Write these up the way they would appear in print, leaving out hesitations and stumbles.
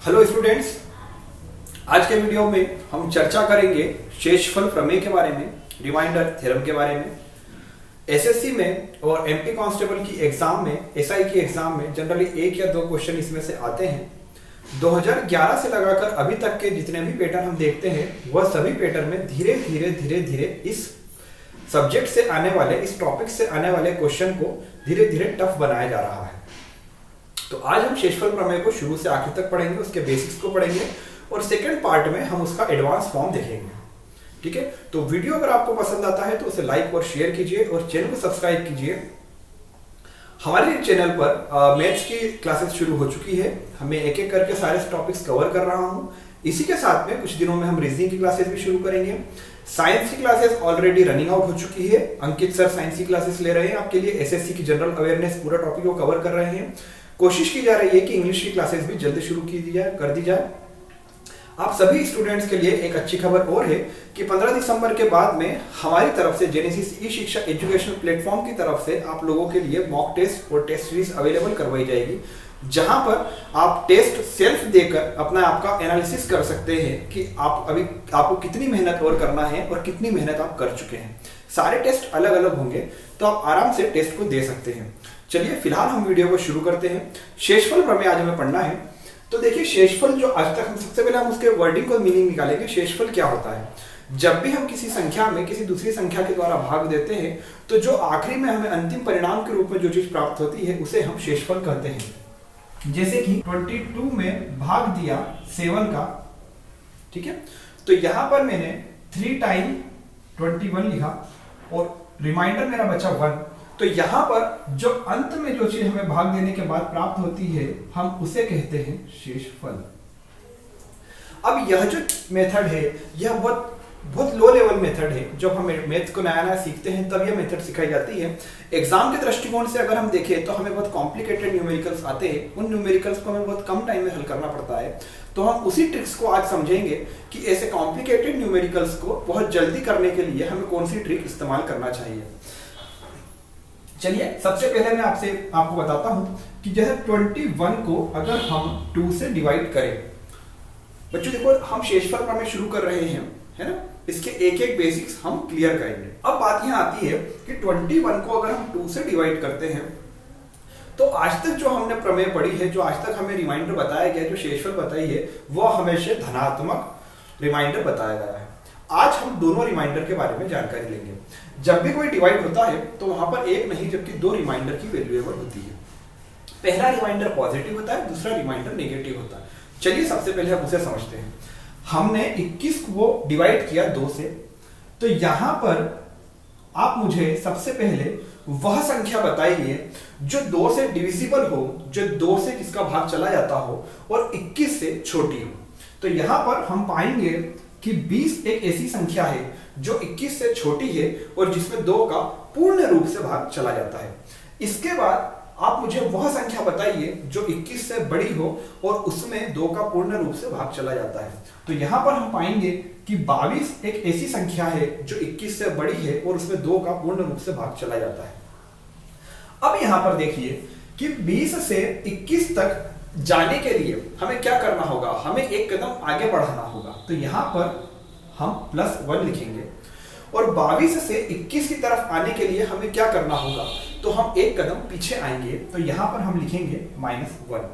Hello students, आज के video में हम चर्चा करेंगे शेषफल प्रमेय के बारे में, रिमाइंडर थ्योरम के बारे में। एसएससी में और एमपी कांस्टेबल की एग्जाम में, एसआई की एग्जाम में जनरली एक या दो क्वेश्चन इसमें से आते हैं। 2011 से लगाकर अभी तक के जितने भी पैटर्न हम देखते हैं वह सभी पैटर्न में धीरे धीरे इस सब्जेक्ट से आने वाले, इस टॉपिक से आने वाले क्वेश्चन को धीरे धीरे टफ बनाया जा रहा है। तो आज हम शेषफल प्रमेय को शुरू से आखिर तक पढ़ेंगे, उसके बेसिक्स को पढ़ेंगे और सेकंड पार्ट में हम उसका एडवांस फॉर्म देखेंगे। ठीक है, तो वीडियो अगर आपको पसंद आता है तो उसे लाइक और शेयर कीजिए और चैनल को सब्सक्राइब कीजिए। हमारे चैनल पर मैथ्स की क्लासेस शुरू हो चुकी है, हमें एक एक करके सारे टॉपिक्स कवर कर रहा हूं। इसी के साथ में कुछ दिनों में हम रीजनिंग की क्लासेस भी शुरू करेंगे। साइंस की क्लासेस ऑलरेडी रनिंग आउट हो चुकी है, अंकित सर साइंस की क्लासेस ले रहे हैं आपके लिए। एसएससी की जनरल अवेयरनेस पूरा टॉपिक को कवर कर रहे हैं। कोशिश की जा रही है कि इंग्लिश की क्लासेस भी जल्दी शुरू कर दी जाए। आप सभी स्टूडेंट्स के लिए एक अच्छी खबर और है कि 15 दिसंबर के बाद में हमारी तरफ से जेनेसिस ई शिक्षा एजुकेशनल प्लेटफॉर्म की तरफ से आप लोगों के लिए मॉक टेस्ट और टेस्ट सीरीज अवेलेबल करवाई जाएगी, जहां पर आप टेस्ट सेल्फ देकर अपना आपका एनालिसिस कर सकते हैं कि आपको कितनी मेहनत और करना है और कितनी मेहनत आप कर चुके हैं। सारे टेस्ट अलग अलग होंगे तो आप आराम से टेस्ट को दे सकते हैं। चलिए फिलहाल हम वीडियो को शुरू करते हैं। शेषफल प्रमेय आज हमें पढ़ना है। तो देखिए, शेषफल जो आज तक हम सबसे पहले हम उसके वर्डिंग को मीनिंग निकालेंगे। शेषफल क्या होता है? जब भी हम किसी संख्या में किसी दूसरी संख्या के द्वारा भाग देते हैं तो जो आखिरी में हमें अंतिम परिणाम के रूप में जो चीज प्राप्त होती है उसे हम शेषफल कहते हैं। जैसे कि 22 में भाग दिया 7 का, ठीक है, तो यहां पर मैंने 3 टाइम 21 लिखा और रिमाइंडर मेरा बचा 1। तो यहां पर जो अंत में जो चीज हमें भाग देने के बाद प्राप्त होती है हम उसे कहते हैं शेषफल। अब यह जो मेथड है यह बहुत लो लेवल मेथड है। जब हम मैथ्स को नया सीखते हैं तब यह मेथड सिखाई जाती है। एग्जाम के दृष्टिकोण से अगर हम देखें तो हमें बहुत कॉम्प्लिकेटेड न्यूमेरिकल्स आते हैं, उन न्यूमेरिकल्स को हमें बहुत कम टाइम में हल करना पड़ता है। तो हम उसी ट्रिक्स को आज समझेंगे कि ऐसे कॉम्प्लिकेटेड न्यूमेरिकल्स को बहुत जल्दी करने के लिए हमें कौन सी ट्रिक इस्तेमाल करना चाहिए। चलिए सबसे पहले मैं आपको बताता हूं कि जैसे 21 को अगर हम 2 से डिवाइड करें, बच्चों देखो हम शेषफल प्रमेय शुरू कर रहे हैं, है ना, इसके एक एक बेसिक्स हम क्लियर करेंगे। अब बात यहां आती है कि 21 को अगर हम 2 से डिवाइड करते हैं तो आज तक जो हमने प्रमेय पढ़ी है, जो आज तक हमें रिमाइंडर बताया गया, जो शेषफल बताई है, वह हमेशा धनात्मक रिमाइंडर बताया गया है। आज हम दोनों रिमाइंडर के बारे में जानकारी लेंगे। जब भी कोई डिवाइड होता है तो वहां पर एक नहीं जबकि 2 रिमाइंडर की वैल्यूएबल होती है। पहला रिमाइंडर पॉजिटिव होता है, दूसरा रिमाइंडर नेगेटिव होता है। चलिए सबसे पहले हम उसे समझते हैं। हमने 21 को डिवाइड किया 2 से, तो यहां पर आप मुझे सबसे पहले वह संख्या बताइए जो 2 से डिविजिबल हो, जो 2 से जिसका भाग चला जाता हो और 21 से छोटी हो। तो यहां पर हम पाएंगे कि 20 एक ऐसी संख्या है जो 21 से छोटी है और जिसमें 2 का पूर्ण रूप से भाग चला जाता है। इसके बाद आप मुझे वह संख्या बताइए जो 21 से बड़ी हो और उसमें 2 का पूर्ण रूप से भाग चला जाता है। तो यहां पर हम पाएंगे कि 22 एक ऐसी संख्या है जो 21 से बड़ी है और उसमें 2 का पूर्ण रूप से भाग चला जाता है। अब यहां पर देखिए कि 20 से 21 तक जाने के लिए हमें क्या करना होगा, हमें एक कदम आगे बढ़ाना होगा। तो यहां पर हम +1 लिखेंगे और 22 से 21 की तरफ आने के लिए हमें क्या करना होगा, तो हम एक कदम पीछे आएंगे। तो यहां पर हम लिखेंगे -1।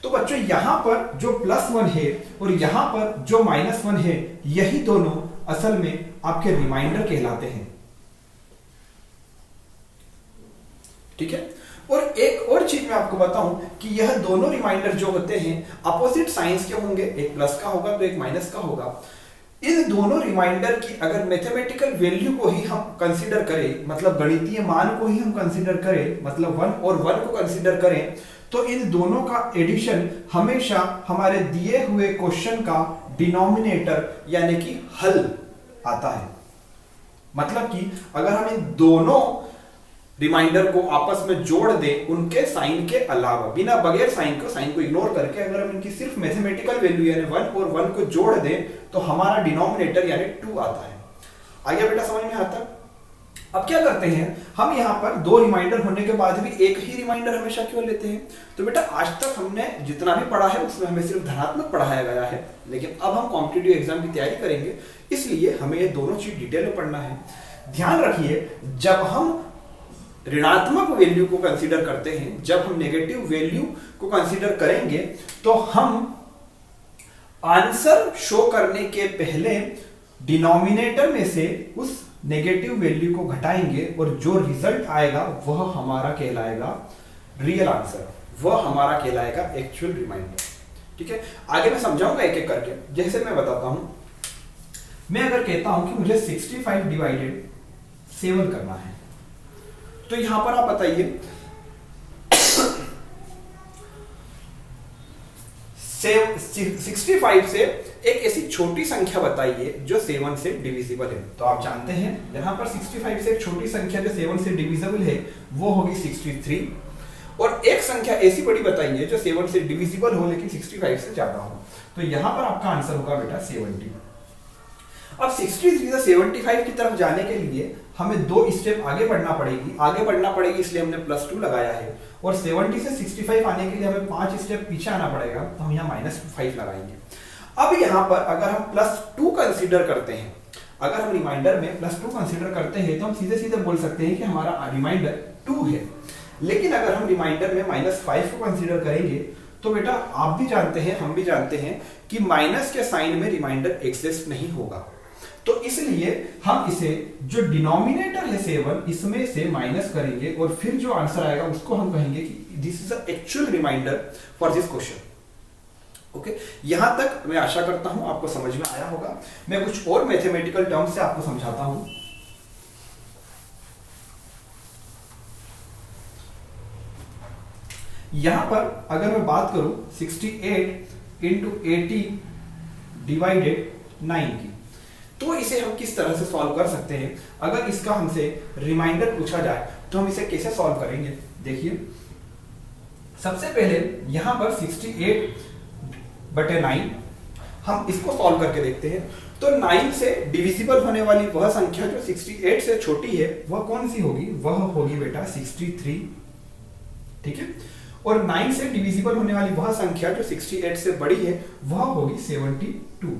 तो बच्चों यहां पर जो +1 है और यहां पर जो -1 है, यही दोनों असल में आपके रिमाइंडर कहलाते हैं। ठीक है, और एक और चीज मैं आपको बताऊं कि यह दोनों रिमाइंडर जो होते हैं अपोजिट साइंस के होंगे, एक प्लस का होगा तो एक माइनस का होगा। इन दोनों रिमाइंडर की अगर मैथमेटिकल वैल्यू को ही हम कंसीडर करें, मतलब गणितीय मान को ही हम कंसीडर करें, मतलब 1 और 1 को कंसीडर करें, तो इन दोनों का एडिशन हमेशा हमारे दिए हुए क्वेश्चन का डिनोमिनेटर यानी कि हल आता है। मतलब कि अगर हम इन दोनों रिमाइंडर को आपस में जोड़ दें उनके साइन के अलावा, बिना बगैर साइन को इग्नोर करके अगर हम इनकी सिर्फ मैथमेटिकल वैल्यू यानी 1 और 1 को जोड़ दें तो हमारा डिनोमिनेटर यानी 2 आता है। आ गया बेटा समझ में? आता अब क्या करते हैं, हम यहाँ पर दो रिमाइंडर होने के बाद भी एक ही रिमाइंडर हमेशा क्यों लेते हैं? तो बेटा आज तक हमने जितना भी पढ़ा है उसमें हमें सिर्फ धनात्मक पढ़ाया गया है, लेकिन अब हम कॉम्पिटिटिव एग्जाम की तैयारी करेंगे, इसलिए हमें ये दोनों चीज डिटेल में पढ़ना है। ध्यान रखिए, जब हम ऋणात्मक वैल्यू को कंसीडर करते हैं, जब हम नेगेटिव वैल्यू को कंसीडर करेंगे, तो हम आंसर शो करने के पहले डिनोमिनेटर में से उस नेगेटिव वैल्यू को घटाएंगे और जो रिजल्ट आएगा वह हमारा कहलाएगा रियल आंसर, वह हमारा कहलाएगा एक्चुअल रिमाइंडर। ठीक है, आगे मैं समझाऊंगा एक एक करके। जैसे मैं बताता हूं, मैं अगर कहता हूं कि मुझे 65 डिवाइडेड 7 करना है, तो यहां पर आप बताइए 65 से एक ऐसी छोटी संख्या बताइए जो 7 से डिविजिबल है। तो आप जानते हैं यहां पर 65 से एक छोटी संख्या जो 7 से डिविजिबल है वो होगी 63, और एक संख्या ऐसी बड़ी बताइए जो 7 से डिविजिबल हो लेकिन 65 से ज्यादा हो। तो यहां पर आपका आंसर होगा बेटा 70। अब 63 से 75 की तरफ जाने के लिए हमें 2 स्टेप आगे बढ़ना पड़ेगी, इसलिए हमने +2 लगाया है, और 70 से 65 आने के लिए हमें 5 स्टेप पीछे आना पड़ेगा, तो हम यहाँ -5 लगाएंगे। अब यहाँ पर अगर हम +2 कंसीडर करते हैं, अगर हम रिमाइंडर में +2 कंसीडर करते हैं, तो हम सीधे सीधे बोल सकते हैं कि हमारा रिमाइंडर 2 है। लेकिन अगर हम रिमाइंडर में -5 को कंसीडर करेंगे, तो बेटा आप भी जानते हैं, हम भी जानते हैं कि माइनस के साइन में रिमाइंडर एग्जिस्ट नहीं होगा, तो इसलिए हम इसे जो डिनोमिनेटर है 7 इसमें से माइनस करेंगे, और फिर जो आंसर आएगा उसको हम कहेंगे कि this is the actual reminder for this question. Okay, यहां तक मैं आशा करता हूं आपको समझ में आया होगा। मैं कुछ और मैथमेटिकल टर्म्स से आपको समझाता हूं। यहां पर अगर मैं बात करूं 68 इंटू 80 डिवाइडेड 9 की, तो इसे हम किस तरह से सॉल्व कर सकते हैं। अगर इसका हमसे रिमाइंडर पूछा जाए तो हम इसे कैसे सॉल्व करेंगे। देखिए, सबसे पहले यहां पर 68/9 हम इसको सॉल्व करके देखते हैं। तो 9 से डिविजिबल होने वाली वह संख्या जो 68 से छोटी है वह कौन सी होगी? वह होगी बेटा 63। ठीक है, और 9 से डिविजिबल होने वाली वह संख्या जो 68 से बड़ी है वह होगी 72।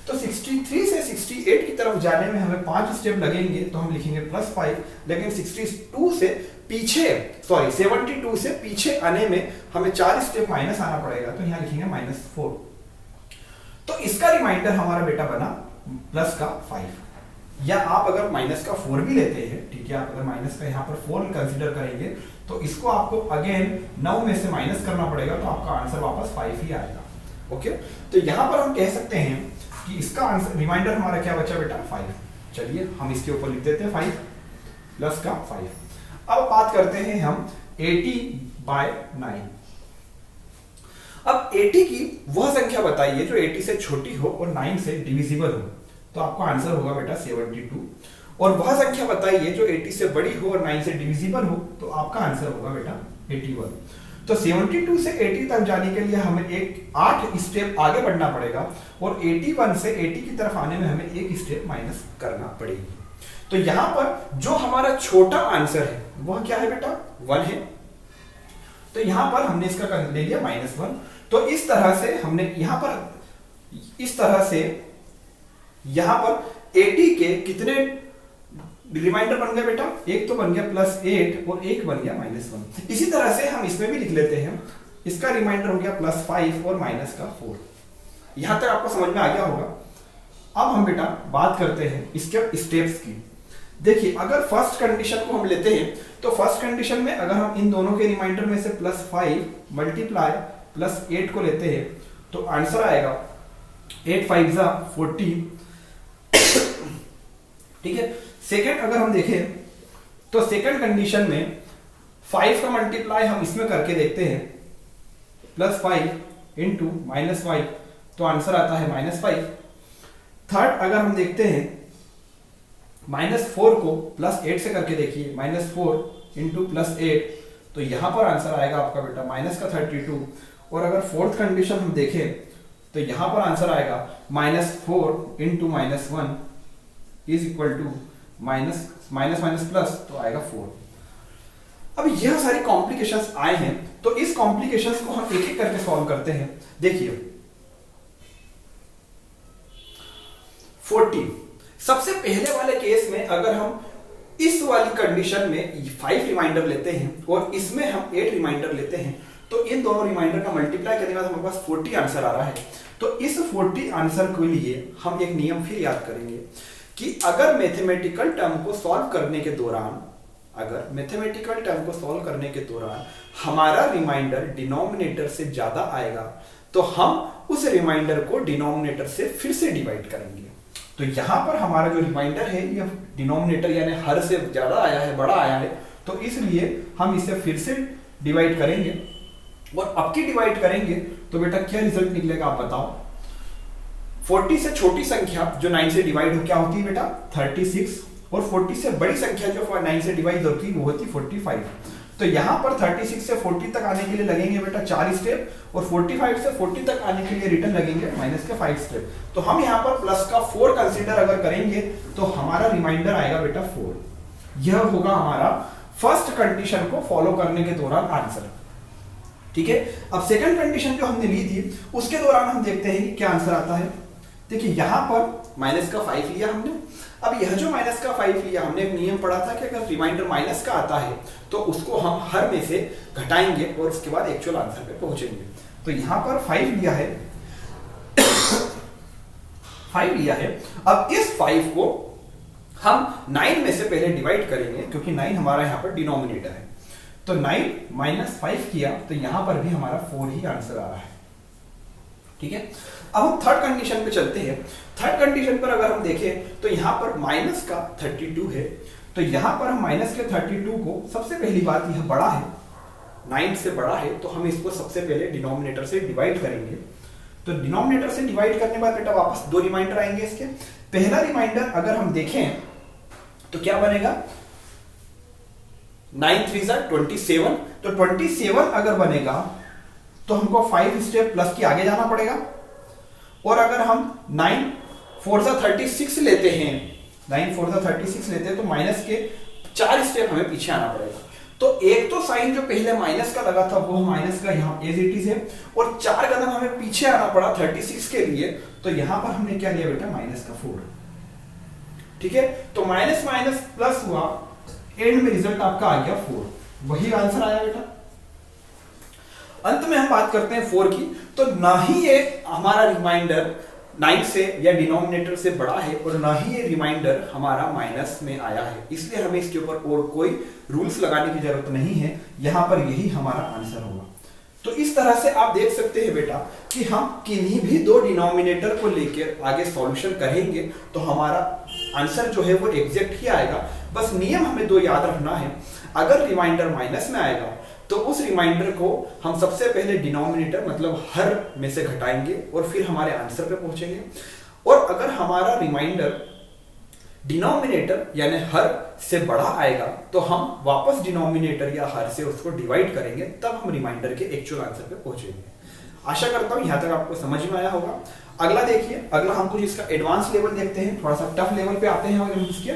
तो 63 से 68 की तरफ जाने में हमें 5 स्टेप लगेंगे, तो हम लिखेंगे +5, लेकिन 72 से पीछे 72 से पीछे आने में हमें 4 स्टेप माइनस आना पड़ेगा, तो यहां लिखेंगे -4। तो इसका रिमाइंडर हमारा बेटा बना +5, या आप अगर -4 भी लेते हैं, ठीक है, आप अगर माइनस का यहाँ पर 4 कंसीडर करेंगे तो इसको आपको अगेन 9 में से माइनस करना पड़ेगा, तो आपका आंसर वापस 5 ही आएगा। ओके, तो यहाँ पर हम कह सकते हैं कि इसका आंसर रिमाइंडर हमारा क्या बचा बेटा? 5। चलिए हम इसके ऊपर लिख देते हैं 5 + 5। अब बात करते हैं हम 80/9। अब 80 की वह संख्या बताइए जो 80 से छोटी हो और 9 से डिविजिबल हो, तो आपका आंसर होगा बेटा 72। और वह संख्या बताइए जो 80 से बड़ी हो और 9 से डिविजिबल हो, तो आपका आंसर होगा बेटा 81। तो 72 से 80 तक जाने के लिए हमें 8 स्टेप आगे बढ़ना पड़ेगा, और 81 से 80 की तरफ आने में हमें 1 स्टेप माइनस करना पड़ेगी। तो यहां पर जो हमारा छोटा आंसर है वह क्या है बेटा? 1 है। तो यहां पर हमने इसका ले लिया -1। तो इस तरह से हमने यहां पर 80 के कितने रिमाइंडर बन गए बेटा? एक तो बन गया +8 और एक बन गया -1। इसी तरह से हम इसमें भी लिख लेते हैं, इसका रिमाइंडर हो गया +5 और -4। यहां तक आपको समझ में आ गया होगा। अब हम बेटा बात करते हैं इसके स्टेप्स की। देखिए, अगर फर्स्ट कंडीशन को हम लेते हैं, तो फर्स्ट कंडीशन में अगर हम इन दोनों के रिमाइंडर में से +5 × +8 को लेते हैं, तो आंसर आएगा 8 × 5 = 40। ठीक है, सेकेंड अगर हम देखें तो सेकेंड कंडीशन में 5 का मल्टीप्लाई हम इसमें करके देखते हैं, +5 × -5, तो आंसर आता है -5। थर्ड अगर हम देखते हैं -4 को +8 से करके देखिए, -4 × +8, तो यहां पर आंसर आएगा आपका बेटा -32। और अगर फोर्थ कंडीशन हम देखें तो यहां पर आंसर आएगा -4 × -1 = माइनस माइनस माइनस प्लस तो आएगा 4। अब यह सारी कॉम्प्लिकेशंस आए हैं तो इस कॉम्प्लिकेशंस को हम एक एक करके सॉल्व करते हैं। देखिए 40 सबसे पहले वाले केस में अगर हम इस वाली कंडीशन में 5 रिमाइंडर लेते हैं और इसमें हम 8 रिमाइंडर लेते हैं तो इन दोनों रिमाइंडर का मल्टीप्लाई करने के बाद हमारे पास 40 आंसर आ रहा है। तो इस 40 आंसर के लिए हम एक नियम फिर याद करेंगे कि अगर मैथमेटिकल टर्म को सॉल्व करने के दौरान हमारा रिमाइंडर डिनोमिनेटर से ज्यादा आएगा तो हम उस रिमाइंडर को डिनोमिनेटर से फिर से डिवाइड करेंगे। तो यहां पर हमारा जो रिमाइंडर है ये डिनोमिनेटर यानी हर से ज्यादा आया है, बड़ा आया है, तो इसलिए हम इसे फिर से डिवाइड करेंगे और अब की डिवाइड करेंगे तो बेटा क्या रिजल्ट निकलेगा आप बताओ। 40 से छोटी संख्या जो 9 से डिवाइड हो क्या होती है बेटा 36 और 40 से बड़ी संख्या जो 9 से डिवाइड होती है वो होती 45। तो यहां पर 36 से 40 तक आने के लिए लगेंगे बेटा 4 स्टेप और 45 से 40 तक आने के लिए रिटर्न लगेंगे माइनस के 5 स्टेप। तो हम यहां पर प्लस का 4 कंसीडर अगर करेंगे तो हमारा रिमाइंडर आएगा बेटा 4। यह होगा हमारा फर्स्ट कंडीशन को फॉलो करने के दौरान आंसर। ठीक है, अब सेकंड कंडीशन जो हमने ली थी उसके दौरान हम देखते हैं कि क्या आंसर आता है। देखिए यहां पर माइनस का 5 लिया हमने। अब यह जो माइनस का 5 लिया हमने एक नियम पढ़ा था कि अगर रिमाइंडर माइनस का आता है तो उसको हम हर में से घटाएंगे और उसके बाद एक्चुअल आंसर पे पहुंचेंगे। तो यहां पर 5 लिया है 5 लिया है। अब इस 5 को हम 9 में से पहले डिवाइड करेंगे क्योंकि 9 हमारा यहां पर डिनोमिनेटर है। तो 9 माइनस 5 किया तो यहां पर भी हमारा 4 ही आंसर आ रहा है। ठीक है, अब हम थर्ड कंडीशन पे चलते हैं। थर्ड कंडीशन पर अगर हम देखें तो यहां पर माइनस का 32 है। तो यहां पर हम माइनस के 32 को सबसे पहली बात यह बड़ा है 9 से बड़ा है तो हम इसको सबसे पहले डिनोमिनेटर से डिवाइड करेंगे। तो डिनोमिनेटर से डिवाइड करने के बाद बेटा वापस 2 रिमाइंडर आएंगे इसके। पहला रिमाइंडर अगर हम देखें तो क्या बनेगा 9 3 27। तो 27 अगर बनेगा तो हमको 5 स्टेप प्लस की आगे जाना पड़ेगा। और अगर हम 9 4 36 लेते हैं 9 4 36 लेते हैं तो माइनस के 4 स्टेप हमें पीछे आना पड़ेगा। तो एक तो साइन जो पहले माइनस का लगा था वो माइनस का यहाँ एज इट इज है और 4 कदम हमें पीछे आना पड़ा 36 के लिए। तो यहां पर हमने क्या लिया बेटा माइनस का 4। ठीक है, तो माइनस माइनस प्लस हुआ, एंड में रिजल्ट आपका आ गया 4। वही आंसर आया बेटा। अंत में हम बात करते हैं 4 की। तो ना ही ये हमारा रिमाइंडर 9 से या डिनोमिनेटर से बड़ा है और ना ही ये रिमाइंडर हमारा माइनस में आया है, इसलिए हमें इसके ऊपर और कोई रूल्स लगाने की जरूरत नहीं है। यहां पर यही हमारा आंसर होगा। तो इस तरह से आप देख सकते हैं बेटा कि हम किन्हीं भी 2 डिनोमिनेटर को लेकर आगे सॉल्यूशन करेंगे तो हमारा आंसर जो है वो एग्जैक्ट ही आएगा। बस नियम हमें 2 याद रखना है। अगर रिमाइंडर माइनस में आएगा तो उस रिमाइंडर को हम सबसे पहले डिनोमिनेटर मतलब हर में से घटाएंगे और फिर हमारे आंसर पे पहुंचेंगे। और अगर हमारा रिमाइंडर डिनोमिनेटर यानी हर से बड़ा आएगा तो हम वापस डिनोमिनेटर या हर से उसको डिवाइड करेंगे, तब हम रिमाइंडर के एक्चुअल आंसर पे पहुंचेंगे। आशा करता हूं यहां तक आपको समझ में आया होगा। अगला देखिए, अगला हम कुछ इसका एडवांस लेवल देखते हैं, थोड़ा सा टफ लेवल पे आते हैं हम इसके।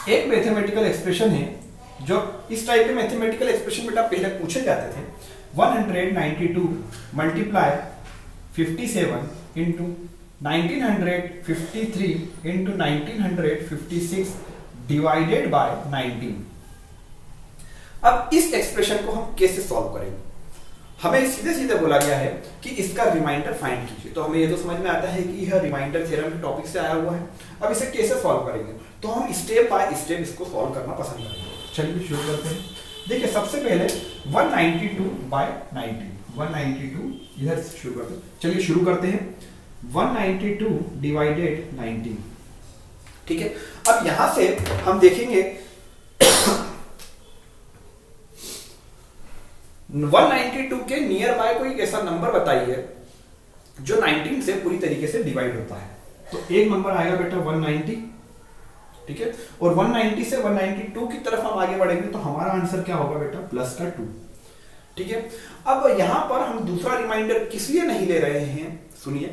एक मैथमेटिकल एक्सप्रेशन है जो इस टाइप के मैथमेटिकल एक्सप्रेशन बेटा पहले पूछे जाते थे। 192 multiply 57 into 1953 into 1956 divided by 19। अब इस एक्सप्रेशन को हम कैसे सॉल्व करेंगे? हमें सीधे सीधे बोला गया है कि इसका रिमाइंडर फाइंड कीजिए। तो हमें ये तो समझ में आता है कि यह रिमाइंडर थ्योरम के टॉपिक से आया हुआ है। अब इसे कैसे सॉल्व करेंगे? तो हम स्टेप बाय स्टेप इसको सॉल्व करना पसंद करेंगे। चलिए शुरू करते हैं। देखिए सबसे पहले 192 बाय 90, 192 इधर शुरू करते हैं। चलिए शुरू करते हैं 192 डिवाइडेड 90। ठीक है, अब यहां से हम देखेंगे 192 के नियर बाय कोई ऐसा नंबर बताइए जो 19 से पूरी तरीके से डिवाइड होता है। तो एक नंबर आएगा बेटा 190। ठीक है, और 190 से 192 की तरफ हम आगे बढ़ेंगे तो हमारा आंसर क्या होगा बेटा प्लस का 2। ठीक है। अब यहां पर हम दूसरा रिमाइंडर किस लिए नहीं ले रहे हैं, सुनिए,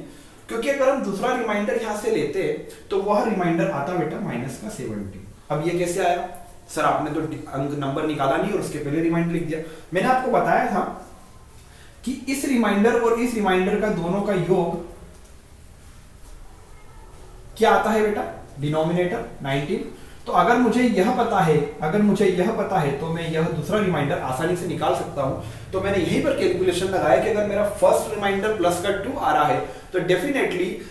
क्योंकि अगर हम दूसरा रिमाइंडर यहां से लेते तो वह रिमाइंडर आता बेटा माइनस का 70। अब ये कैसे आया सर, आपने तो अंक नंबर निकाला नहीं और उसके पहले रिमाइंडर लिख दिया। मैंने आपको बताया था कि इस रिमाइंडर और इस रिमाइंडर का दोनों का योग क्या आता है बेटा, डिनोमिनेटर 19। तो अगर मुझे यह पता है तो मैं यह दूसरा रिमाइंडर आसानी से निकाल सकता हूं। तो मैंने यहीं पर कैलकुलेशन लगाया कि अगर मेरा फर्स्ट रिमाइंडर प्लस का 2 आ रहा है तो डेफिनेटली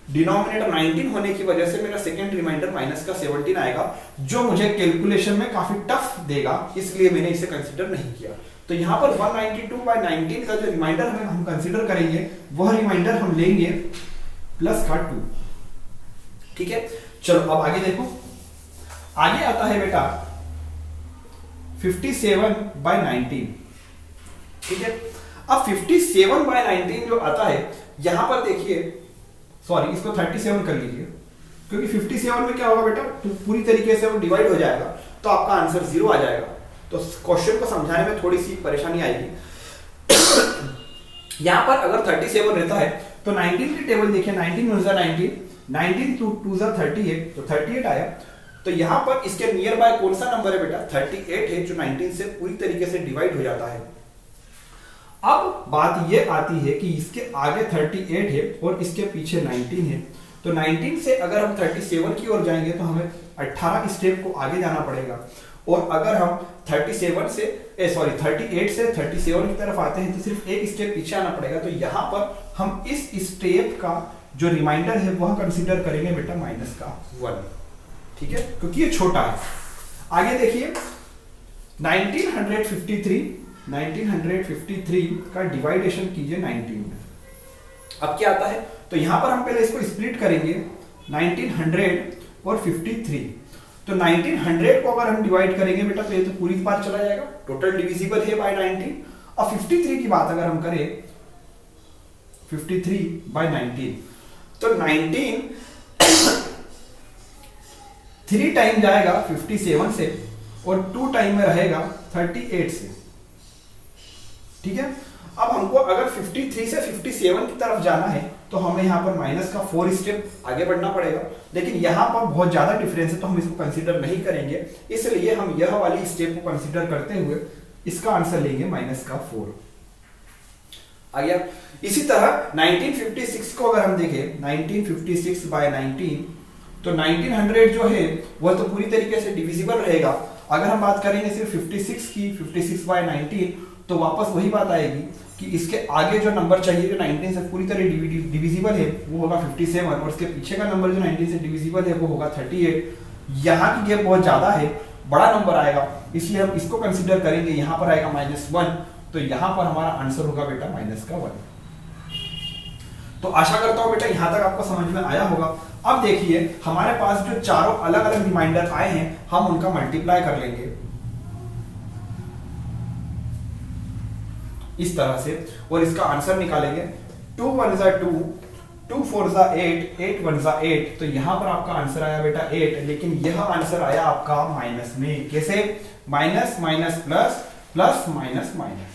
डिनोमिनेटर 19 होने की वजह से मेरा सेकंड रिमाइंडर माइनस का 17 आएगा, जो मुझे कैलकुलेशन में काफी टफ देगा, इसलिए मैंने इसे कंसीडर नहीं किया। तो यहां पर 192/19 का जो रिमाइंडर हम कंसीडर करेंगे वह रिमाइंडर हम लेंगे प्लस का 2। ठीक है, चलो अब आगे देखो। आगे आता है बेटा 57/19। ठीक है, अब 57/19 जो आता है यहां पर देखिए, सॉरी इसको 37 कर लीजिए, क्योंकि 57 में क्या होगा बेटा, तो पूरी तरीके से वो डिवाइड हो जाएगा तो आपका आंसर 0 आ जाएगा। तो क्वेश्चन को समझाने में थोड़ी सी परेशानी आएगी। यहां पर अगर 37 रहता है तो 19 की टेबल देखिए, 19 × 19, 19 × 2 = 38, तो 38 आया। तो यहां पर इसके नियर बाय कौन सा नंबर है बेटा, 38 है, जो 19 से पूरी तरीके से डिवाइड हो जाता है। अब बात यह आती है कि इसके आगे 38 है और इसके पीछे 19 है। तो 19 से अगर हम 37 की ओर जाएंगे तो हमें 18 स्टेप को आगे जाना पड़ेगा, और अगर हम 38 से 37 की तरफ आते हैं तो सिर्फ एक स्टेप पीछे आना पड़ेगा। तो यहां पर हम इस स्टेप का जो रिमाइंडर है वह कंसीडर करेंगे बेटा माइनस का 1। ठीक है, क्योंकि ये छोटा है। आगे देखिए 1953 का डिवाइडेशन कीजिए 19 में। अब क्या आता है, तो यहां पर हम पहले इसको स्प्लिट करेंगे 1900 और 53। तो 1900 को अगर हम डिवाइड करेंगे बेटा तो ये तो पूरी बात चला जाएगा, टोटल डिविजिबल है बाय 19। और 53 की बात अगर हम करें 53/19, तो 19 3 टाइम जाएगा 57 से और 2 टाइम में रहेगा 38 से। ठीक है, अब हमको अगर 53 से 57 की तरफ जाना है तो हमें यहाँ पर माइनस का 4 स्टेप आगे बढ़ना पड़ेगा, लेकिन यहाँ पर बहुत ज्यादा डिफरेंस है तो हम इसको कंसीडर नहीं करेंगे, इसलिए हम यह वाली स्टेप को कंसीडर करते हुए इसका आंसर लेंगे माइनस का 4 आ गया। इसी तरह 1956 को अगर हम देखें 1956/19, तो 1900 जो है वह तो पूरी तरीके से डिविजिबल रहेगा। अगर हम बात करेंगे सिर्फ 56 की, 56/19, तो वापस वही बात आएगी कि इसके आगे जो नंबर चाहिए जो 19 से पूरी तरह डिविजिबल है वो होगा 57, और उसके पीछे का नंबर जो 19 से डिविजिबल है वो होगा 38। यहाँ की गैप बहुत ज्यादा है, बड़ा नंबर आएगा, इसलिए हम इसको कंसीडर करेंगे। यहाँ पर आएगा -1, तो यहाँ पर हमारा आंसर होगा बेटा माइनस का 1। तो आशा करता हूं बेटा यहां तक आपको समझ में आया होगा। अब देखिए हमारे पास जो चारों अलग अलग रिमाइंडर आए हैं हम उनका मल्टीप्लाई कर लेंगे इस तरह से, और इसका आंसर निकालेंगे। 2 × 1 = 2, 2 × 4 = 8, 8 × 1 = 8। तो यहां पर आपका आंसर आया बेटा 8, लेकिन यह आंसर आया आपका माइनस में। कैसे, minus minus plus, plus minus minus.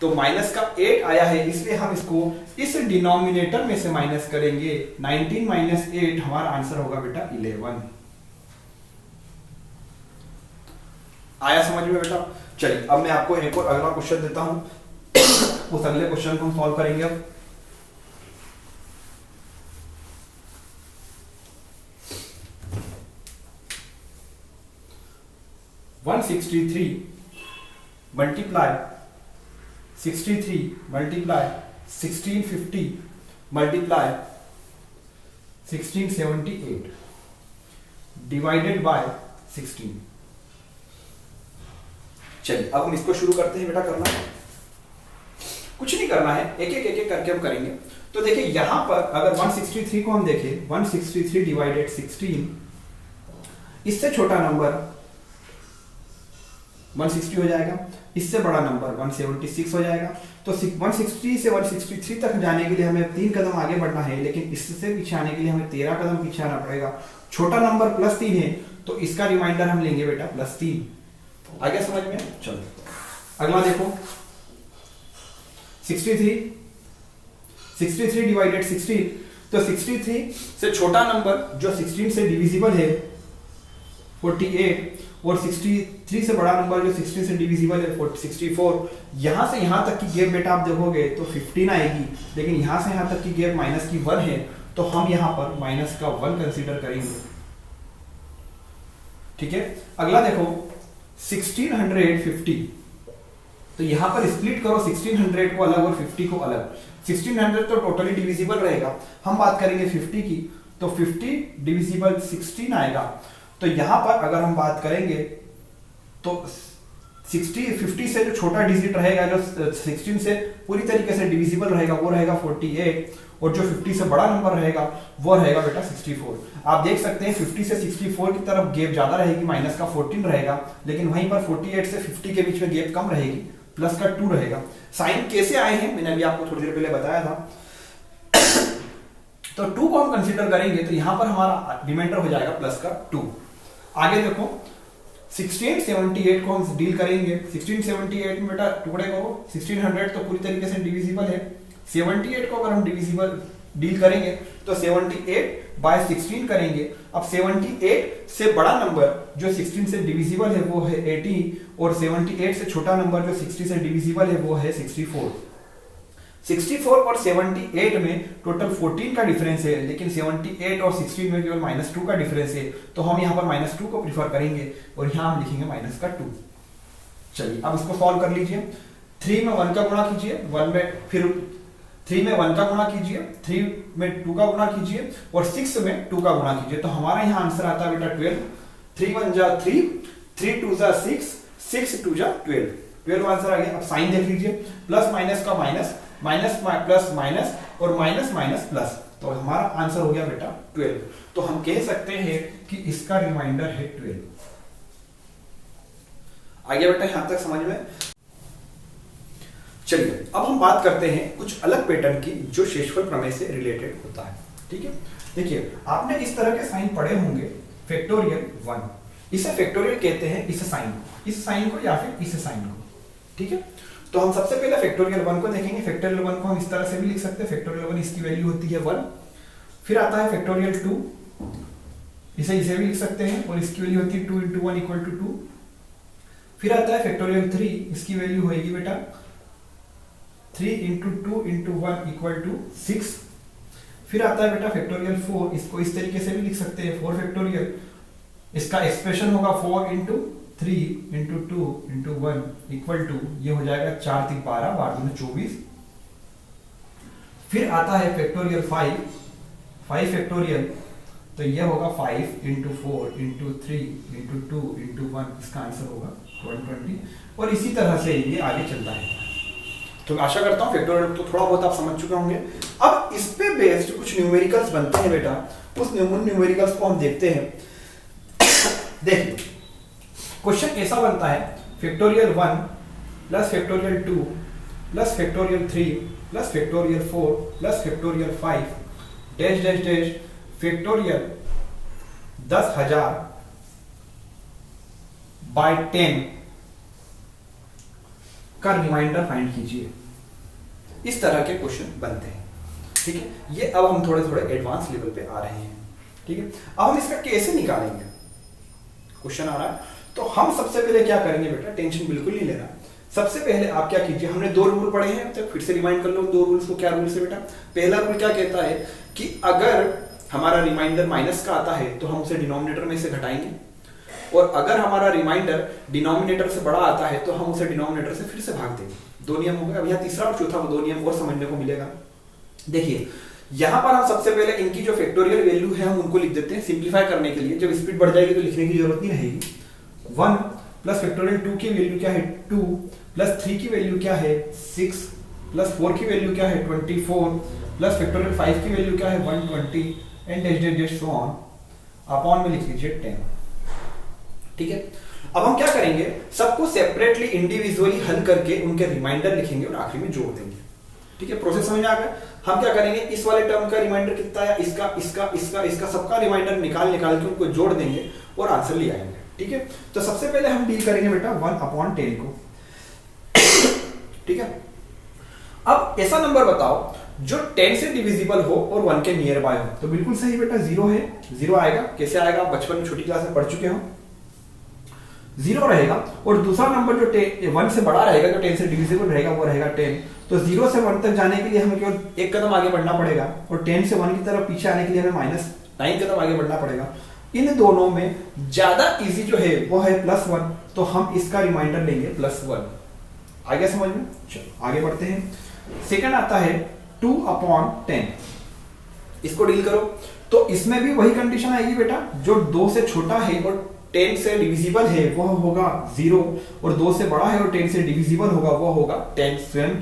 तो माइनस का 8 आया है, इसलिए हम इसको इस डिनोमिनेटर में से माइनस करेंगे। 19 - 8 हमारा आंसर होगा बेटा 11। आया समझ में बेटा? चलिए अब मैं आपको एक और अगला क्वेश्चन देता हूं, उस अगले क्वेश्चन को हम सॉल्व करेंगे। अब 163 multiply 63 multiply 1650 multiply 1678 divided by 16। चलिए अब हम इसको शुरू करते हैं बेटा करना। कुछ नहीं करना है, एक एक करके हम करेंगे। तो देखिए यहां पर अगर 163 को हम देखें, 163 डिवाइडेड 16, इससे छोटा नंबर 160 हो जाएगा, इससे बड़ा नंबर 176 हो जाएगा। तो 160 से 163 तक जाने के लिए हमें 3 कदम आगे बढ़ना है, लेकिन इससे पीछे आने के लिए हमें 13 कदम पीछे आना पड़ेगा। छोटा नंबर +3 है तो इसका रिमाइंडर हम लेंगे बेटा +3। आ गया समझ में? चलो अगला देखो 63 डिवाइडेड 16, तो 63 से छोटा नंबर जो 16 से डिविजिबल है 48, और 63 से बड़ा नंबर जो 16 से डिविजिबल है 64। यहां से यहां तक की गैप बेटा आप देखोगे तो 15 आएगी, लेकिन यहां से यहां तक की गैप माइनस की 1 है, तो हम यहां पर माइनस का 1 कंसीडर करेंगे। ठीक है, अगला देखो 1650, तो यहां पर स्प्लिट करो 1600 को अलग और 50 को अलग। 1600 तो टोटली डिविजिबल रहेगा, हम बात करेंगे 50 की, तो 50 डिविजिबल 16 आएगा। तो यहां पर अगर हम बात करेंगे तो 50 से जो छोटा डिजिट रहेगा, जो 16 से पूरी तरीके से डिविजिबल रहेगा, वो रहेगा 48, और जो 50 से बड़ा नंबर रहेगा वो रहेगा बेटा 64। आप देख सकते हैं 50 से 64 की तरफ गैप ज्यादा रहेगी, माइनस का 14 रहेगा, लेकिन वहीं पर 48 से 50 के बीच में गैप कम रहेगी, प्लस का 2 रहेगा। साइन कैसे आए हैं मैंने अभी आपको थोड़ी देर पहले बताया था। तो 2 को हम कंसीडर करेंगे तो यहां पर हमारा रिमाइंडर हो जाएगा प्लस का 2। आगे देखो 1678 को हम डील करेंगे। 1678 में बेटा टुकड़े करो, 1600 तो पूरी तरीके से डिविजिबल है, 78 को अगर हम डिविजिबल डील करेंगे तो 78/16 करेंगे। अब 78 से बड़ा नंबर जो 16 से डिविजिबल है वो है 80, और 78 से छोटा नंबर जो 60 से डिविजिबल है वो है 64। 64 और 78 में टोटल 14 का डिफरेंस है, लेकिन 78 और 16 में केवल -2 का डिफरेंस है, तो हम यहाँ पर -2 को प्रीफर करेंगे, और यहाँ हम लिखेंगे माइनस का 2। चलिए अब इसको सॉल्व कर लीजिए। 3 में 1 का गुणा कीजिए, 1 में फिर 3 में 1 का गुणा कीजिए, 3 में 2 का गुणा कीजिए, और 6 में 2 का गुणा कीजिए, तो हमारा यहाँ आंसर आता है बेटा 12। 3 1 जा 3, 3 2 जा 6, 6 2 जा 12, 12 आंसर आ गया। अब साइन देख लीजिए, प्लस माइनस का माइनस, माइनस प्लस माइनस, और माइनस माइनस प्लस, तो हमारा आंसर हो गया बेटा 12। तो हम कह सकते हैं कि इसका रिमाइंडर है 12। आ गया बेटा यहां तक समझ में? चलिए अब हम बात करते हैं कुछ अलग पैटर्न की जो शेषफल प्रमेय से रिलेटेड होता है। ठीक है, देखिए आपने इस तरह के साइन पढ़े होंगे, फैक्टोरियल 1, इसे फैक्टोरियल कहते हैं इस साइन को या फिर इस साइन को। ठीक है, तो हम सबसे पहले फैक्टोरियल 1 को देखेंगे। फैक्टोरियल 1 को हम इस तरह से भी लिख सकते हैं, फैक्टोरियल 1 इसकी वैल्यू होती है 1। फिर आता है फैक्टोरियल 2, इसे भी लिख सकते हैं, और इसकी वैल्यू होती है 2 × 1 = 2। फिर आता है फैक्टोरियल 3, इसकी वैल्यू होगी बेटा 3 × 2 × 1 = 6। फिर आता है बेटा फैक्टोरियल 4, इसको इस तरीके से भी लिख सकते हैं 4 फैक्टोरियल, इसका एक्सप्रेशन होगा 4 × 3 × 2 × 1 = ये हो जाएगा 4 × 3 = 12, 12 × 24। फिर आता है फैक्टोरियल 5 फैक्टोरियल, तो ये होगा 5 × 4 × 3 × 2 × 1, इसका आंसर होगा 120, और इसी तरह से ये आगे चलता है। तो आशा करता हूं फैक्टोरियल तो थोड़ा बहुत आप समझ चुके होंगे। अब इस पे बेस्ड कुछ न्यूमेरिकल्स बनते हैं बेटा, उस न्यूमेरिकल्स को हम देखते हैं। देखिए क्वेश्चन ऐसा बनता है, factorial 1 plus factorial 2 plus factorial 3 plus factorial 4 plus factorial 5 dash dash dash factorial 10,000/10 का रिमाइंडर फाइंड कीजिए। इस तरह के क्वेश्चन बनते हैं। ठीक है, ये अब हम थोड़े थोड़े एडवांस लेवल पे आ रहे हैं। ठीक है, अब हम इसका कैसे निकालेंगे, क्वेश्चन आ रहा है। तो हम सबसे पहले क्या करेंगे बेटा, टेंशन बिल्कुल नहीं लेना। सबसे पहले आप क्या कीजिए, हमने 2 रूल पढ़े हैं, तो फिर से रिमाइंड कर लो 2 रूल्स को। क्या रूल है बेटा? पहला रूल क्या कहता है कि अगर हमारा रिमाइंडर माइनस का आता है तो हम उसे डिनोमिनेटर में से घटाएंगे, और अगर हमारा रिमाइंडर डिनोमिनेटर से बड़ा आता है तो हम उसे डिनोमिनेटर से फिर से भाग देंगे। 2 नियम हो गए। अब यहाँ तीसरा और चौथा वो 2 नियम और समझने को मिलेगा। देखिए यहां पर हम सबसे पहले इनकी जो फैक्टोरियल वैल्यू है हम उनको लिख देते हैं सिंप्लीफाई करने के लिए। जब स्पीड बढ़ जाएगी तो लिखने की जरूरत नहीं रहेगी। 1 प्लस फैक्टोरियल 2 की वैल्यू क्या है 2, प्लस 3 की वैल्यू क्या है 6, प्लस 4 की वैल्यू क्या है 24, प्लस फैक्टोरियल 5 की वैल्यू क्या है 120, and dash dash dash so on. Upon में लिख लीजिए 10। ठीक है, अब हम क्या करेंगे, सबको सेपरेटली इंडिविजुअली हल करके उनके रिमाइंडर लिखेंगे और आखिरी में जोड़ देंगे। ठीक है, प्रोसेस समझ में आ गया। हम क्या करेंगे, इस वाले टर्म का रिमाइंडर कितना है, इसका इसका इसका इसका सबका रिमाइंडर निकाल के उनको जोड़ देंगे और आंसर ले आएंगे। ठीक है, तो सबसे पहले हम डील करेंगे बेटा 1/10 को। ठीक है, अब ऐसा नंबर बताओ जो 10 से डिविजिबल हो और 1 के नियर बाय हो। तो बिल्कुल सही बेटा, 0 है, 0 आएगा। कैसे आएगा, आप बचपन में छोटी क्लास में पढ़ चुके हो, 0 रहेगा। और दूसरा नंबर जो 1 से बड़ा रहेगा, जो 10 से डिविजिबल रहेगा, वो रहेगा 10। तो 0 से 1 तक जाने के लिए हमें केवल एक कदम आगे बढ़ना पड़ेगा, और 10 से 1 की तरफ पीछे आने के लिए हमें -9 कदम आगे बढ़ना पड़ेगा। इन दोनों में ज्यादा इजी जो है वो है +1, तो हम इसका रिमाइंडर लेंगे +1। आ गया समझ में? चलो आगे बढ़ते हैं। सेकंड आता है 2/10, इसको डील करो। तो इसमें भी वही कंडीशन आएगी बेटा, जो 2 से छोटा है और 10 से डिविजिबल है वो होगा 0, और 2 से बड़ा है और 10 से डिविजिबल होगा वो होगा 10 स्वयं।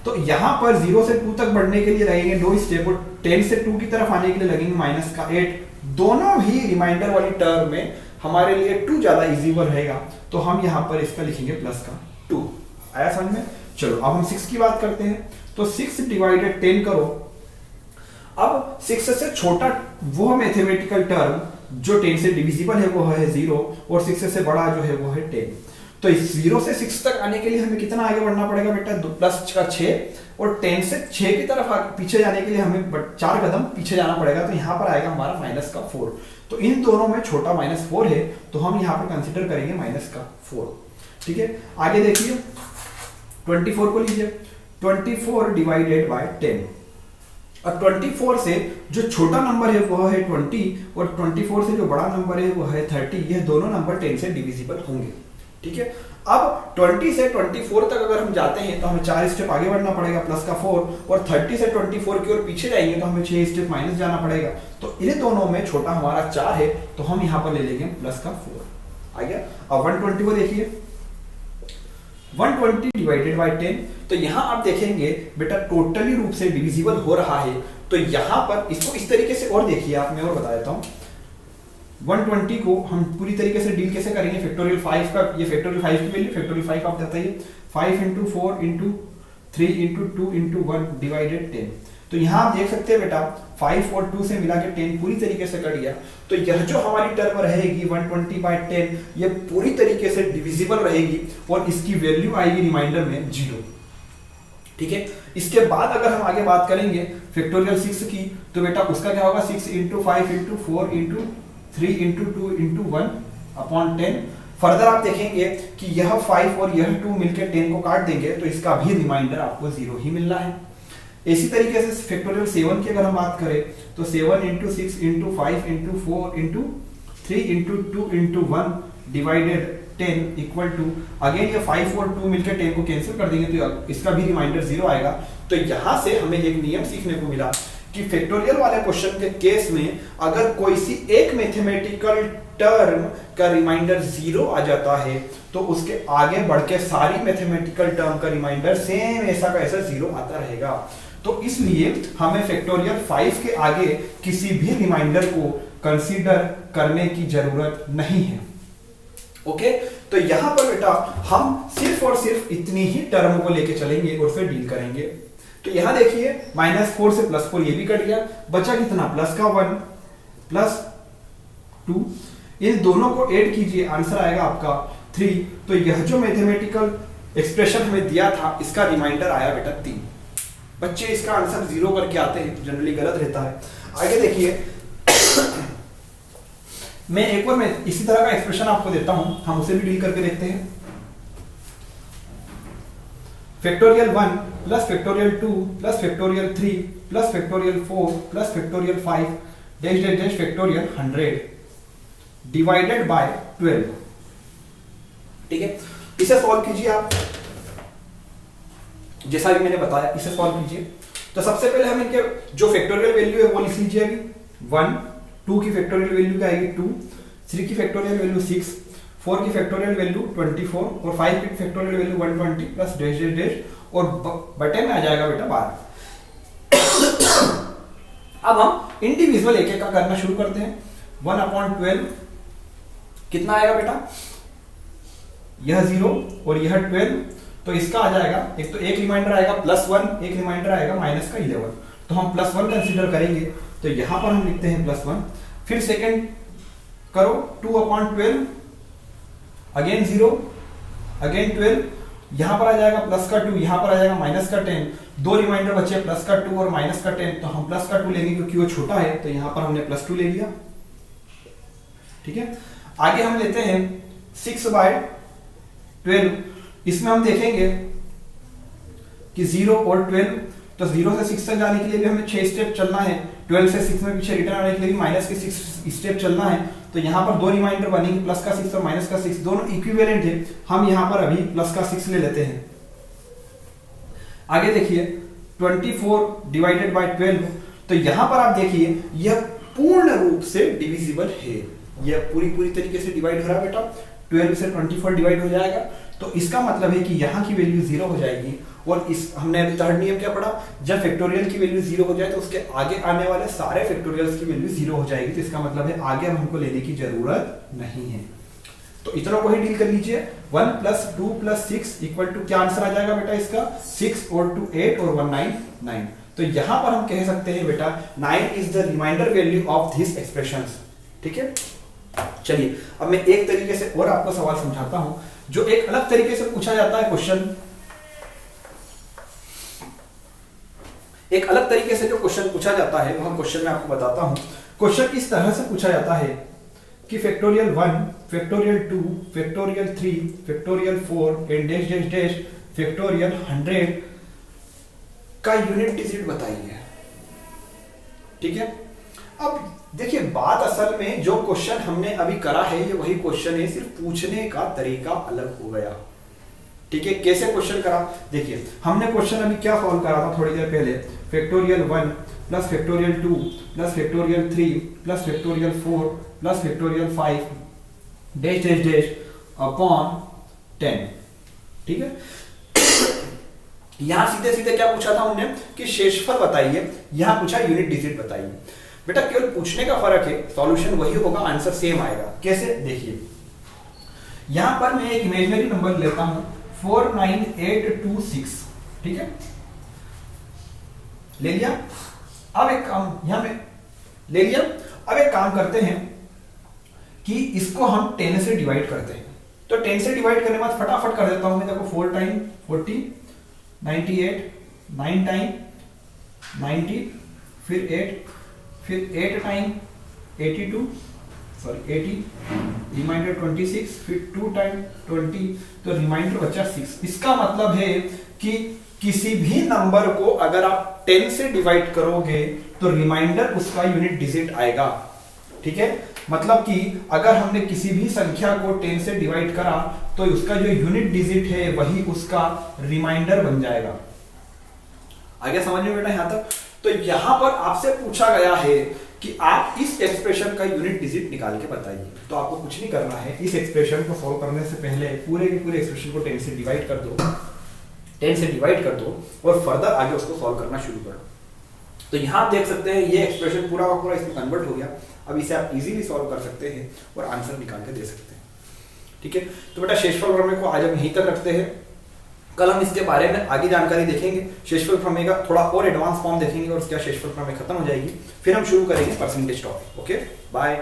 तो यहां पर 0 से 2 तक बढ़ने के लिए लगेंगे 2 स्टेप, और 10 से 2 की तरफ आने के लिए लगेंगे -8। दोनों ही रिमाइंडर वाली टर्म में हमारे लिए 2 ज्यादा इजी रहेगा, तो हम यहां पर इसका लिखेंगे +2। आया समझ में? चलो अब हम 6 की बात करते हैं। तो 6 / 10 करो। अब 6 से छोटा वो मैथमेटिकल टर्म जो 10 से डिविजिबल है वो है 0, और 6 से बड़ा जो है वो है 10। तो इस 0 से 6 तक आने के लिए हमें कितना आगे बढ़ना पड़ेगा बेटा, 2 + 6, और 10 से 6 की तरफ पीछे जाने के लिए हमें 4 कदम पीछे जाना पड़ेगा। तो यहाँ पर आएगा हमारा -4। तो इन दोनों में छोटा -4 है, तो हम यहाँ पर कंसिडर करेंगे -4। ठीक है, आगे देखिए 24 को लीजिए। 24 / 10। अब 24 से जो छोटा नंबर है वो है 20, और 24 से जो बड़ा नंबर है वो है 30। ये दोनों नंबर 10 से डिविजिबल होंगे। ठीक है, अब 20 से 24 तक अगर हम जाते हैं तो हमें 4 स्टेप आगे बढ़ना पड़ेगा, +4, और 30 से 24 की ओर पीछे जाएंगे तो हमें 6 स्टेप माइनस जाना पड़ेगा। तो इन दोनों में छोटा हमारा 4 है, तो हम यहाँ पर ले लेंगे +4। आ गया। अब 120 को देखिए। 120 / 10। तो यहां आप देखेंगे बेटा टोटली रूप से डिविजिबल हो रहा है। तो यहां पर इसको इस तरीके से और देखिए आप, मैं और बता देता हूं। 120 को हम पूरी तरीके से डील कैसे करेंगे, फैक्टोरियल 5 का, ये फैक्टोरियल 5 की वैल्यू, फैक्टोरियल 5 आप बताइए, 5 × 4 × 3 × 2 × 1 / 10। तो यहां आप देख सकते हैं बेटा 5 और 2 से मिला के 10 पूरी तरीके से कट गया। तो यह जो हमारी टर्म रहेगी 120 / 10, ये पूरी तरीके से डिविजिबल रहेगी, और इसकी वैल्यू आएगी रिमाइंडर में 0। ठीक है, इसके बाद अगर हम आगे बात करेंगे फैक्टोरियल 6 की, तो बेटा उसका क्या होगा, 6 × 5 × 4 × 3 × 2 × 1/10। फर्दर आप देखेंगे कि यह 5 और यह 2 मिलकर 10 को काट देंगे, तो इसका भी रिमाइंडर आपको 0 ही मिलना है। इसी तरीके से फैक्टोरियल 7 की अगर हम बात करें, तो 7 × 6 × 5 × 4 × 3 × 2 × 1 / 10 इक्वल टू, अगेन ये 5 और 2 मिलकर 10 को कैंसिल कर देंगे, तो इसका भी रिमाइंडर 0 आएगा। तो यहां से हमें एक नियम सीखने को मिला कि फैक्टोरियल वाले क्वेश्चन के केस में अगर कोई सी एक मैथमेटिकल टर्म का रिमाइंडर 0 आ जाता है, तो उसके आगे बढ़ के सारी मैथमेटिकल टर्म का रिमाइंडर सेम ऐसा का ऐसा 0 आता रहेगा। तो इसलिए हमें फैक्टोरियल 5 के आगे किसी भी रिमाइंडर को कंसीडर करने की जरूरत नहीं है। ओके, तो यहां पर बेटा हम सिर्फ और सिर्फ इतनी ही टर्म को लेके चलेंगे और फिर डील करेंगे। तो यहां देखिए -4 से +4 ये भी कट गया, बचा कितना, +1 +2। इन दोनों को ऐड कीजिए, आंसर आएगा आपका 3। तो यह जो मैथमेटिकल एक्सप्रेशन हमें दिया था, इसका रिमाइंडर आया बेटा 3। बच्चे इसका आंसर 0 करके आते हैं, जनरली गलत रहता है। आगे देखिए मैं एक और इसी तरह का एक्सप्रेशन आपको देता हूं, हम उसे भी डील करके देखते हैं। Factorial 1 + factorial 2 + factorial 3 + factorial 4 + factorial 5 dash dash dash factorial 100 divided by 12। ठीक है, इसे सॉल्व कीजिए आप, जैसा भी मैंने बताया इसे सॉल्व कीजिए। तो सबसे पहले हम इनके जो फैक्टोरियल वैल्यू है वो लिख लीजिए अभी। 1, 2 की फैक्टोरियल वैल्यू क्या आएगी 2, 3 की फैक्टोरियल वैल्यू 6, 4 की फैक्टोरियल वैल्यू 24 और 5 की factorial value 120 plus dash dash dash, और बटे में आ जाएगा बेटा 12। अब हम इंडिविजुअल एक एक का करना शुरू करते हैं। 1/12 कितना आएगा बेटा, यह 0 और यह 12, तो इसका आ जाएगा, एक तो एक रिमाइंडर आएगा +1, एक रिमाइंडर आएगा -11। तो हम +1 कंसीडर करेंगे, तो यहां पर हम लिखते हैं +1। फिर सेकंड करो 2/12, अगेन 0, अगेन 12, यहाँ पर आ जाएगा प्लस का 2, यहाँ पर आ जाएगा माइनस का 10, दो रिमाइंडर बचे प्लस का 2 और माइनस का 10, तो हम प्लस का 2 लेंगे क्योंकि वो छोटा है, तो यहाँ पर हमने प्लस 2 ले लिया। ठीक है, आगे हम लेते हैं 6/12। इसमें हम देखेंगे कि 0 और 12, तो 0 से 6 तक जाने के लिए भी हमें 6 स्टेप चलना है, 12 से 6 में पीछे रिटर्न आने के लिए भी माइनस के 6 स्टेप चलना है। तो यहाँ पर दो रिमाइंडर बनेंगे, प्लस का 6 और माइनस का 6, दोनों इक्विवेलेंट है। हम यहाँ पर अभी प्लस का 6 ले लेते हैं। आगे देखिए 24/12, तो यहाँ पर आप देखिए यह पूर्ण रूप से डिविजिबल है, यह पूरी तरीके से डिवाइड हो रहा है बेटा। 12 से 24 डिवाइड हो जाएगा, तो इसका मतलब है कि यहाँ की वैल्यू 0 हो जाएगी। और इस हमने अभी थर्ड नियम क्या पढ़ा, जब फैक्टोरियल की वैल्यू 0 हो जाए तो उसके आगे आने वाले सारे फैक्टोरियल्स की वैल्यू 0 हो जाएगी। तो इसका मतलब है आगे हमको लेने की जरूरत नहीं है। तो इतना को ही डील कर लीजिए। 1 + 2 + 6 = क्या आंसर आ जाएगा बेटा इसका, 6 और 2 8 और 1 9 9। तो यहां पर हम कह सकते हैं बेटा 9 is the reminder value of this expressions. ठीक है, चलिए अब मैं एक तरीके से और आपको सवाल समझाता हूं, जो एक अलग तरीके से पूछा जाता है क्वेश्चन। एक अलग तरीके से जो क्वेश्चन पूछा जाता है वो हम क्वेश्चन में आपको बताता हूं। क्वेश्चन इस तरह से पूछा जाता है कि factorial 1, factorial 2, factorial 3, factorial 4 and dash dash dash factorial 100 का यूनिट डिजिट बताइए। ठीक है, अब देखिए बात असल में जो क्वेश्चन हमने अभी करा है ये वही क्वेश्चन है, सिर्फ पूछने का तरीका अलग हो गया। ठीक है, कैसे क्वेश्चन करा, देखिए हमने क्वेश्चन अभी क्या सॉल्व करा था थोड़ी देर पहले, factorial 1 + factorial 2 + factorial 3 + factorial 4 + factorial 5 dash dash dash upon 10। ठीक है, यहां सीधे सीधे क्या पूछा था उन्होंने कि शेषफल बताइए, यहां पूछा यूनिट डिजिट बताइए। बेटा केवल पूछने का फर्क है, सॉल्यूशन वही होगा, आंसर सेम आएगा। कैसे, देखिए यहां पर मैं एक इमेजिनरी नंबर लेता हूं 49826। ठीक है, ले लिया। अब एक काम यहां में ले लिया। अब एक काम करते हैं कि इसको हम 10 से डिवाइड करते हैं। तो 10 से डिवाइड करने के बाद फटाफट कर देता हूं मैं, देखो 4 टाइम 40 98, 9 टाइम 90, फिर 8, फिर 8 टाइम 82, सॉरी 80, रिमाइंडर 26, फिर 2 टाइम 20, तो रिमाइंडर बचा 6। इसका मतलब है कि किसी भी नंबर को अगर आप 10 से डिवाइड करोगे तो रिमाइंडर उसका यूनिट डिजिट आएगा। ठीक है, मतलब कि अगर हमने किसी भी संख्या को 10 से डिवाइड करा तो उसका जो यूनिट डिजिट है वही उसका रिमाइंडर बन जाएगा। आगे समझ में बेटा यहां तक। तो यहां पर आपसे पूछा गया है कि आप इस एक्सप्रेशन का यूनिट डिजिट निकाल के बताइए। तो आपको कुछ नहीं करना है, इस एक्सप्रेशन को सॉल्व करने से पहले पूरे के पूरे एक्सप्रेशन को 10 से डिवाइड कर दो, 10 से डिवाइड कर दो और फर्दर आगे उसको सॉल्व करना शुरू करो। तो यहां आप देख सकते हैं ये एक्सप्रेशन पूरा का पूरा इसमें कन्वर्ट हो गया। अब इसे आप इजीली सॉल्व कर सकते हैं और आंसर निकाल के दे सकते हैं। ठीक है, तो बेटा शेषफल प्रमेय को आज हम यहीं तक रखते हैं। कल हम इसके बारे में आगे जानकारी देखेंगे, शेषफल प्रमेय का थोड़ा और एडवांस फॉर्म देखेंगे और उसके बाद शेषफल प्रमेय खत्म हो जाएगी। फिर हम शुरू करेंगे परसेंटेज टॉपिक। Okay, bye.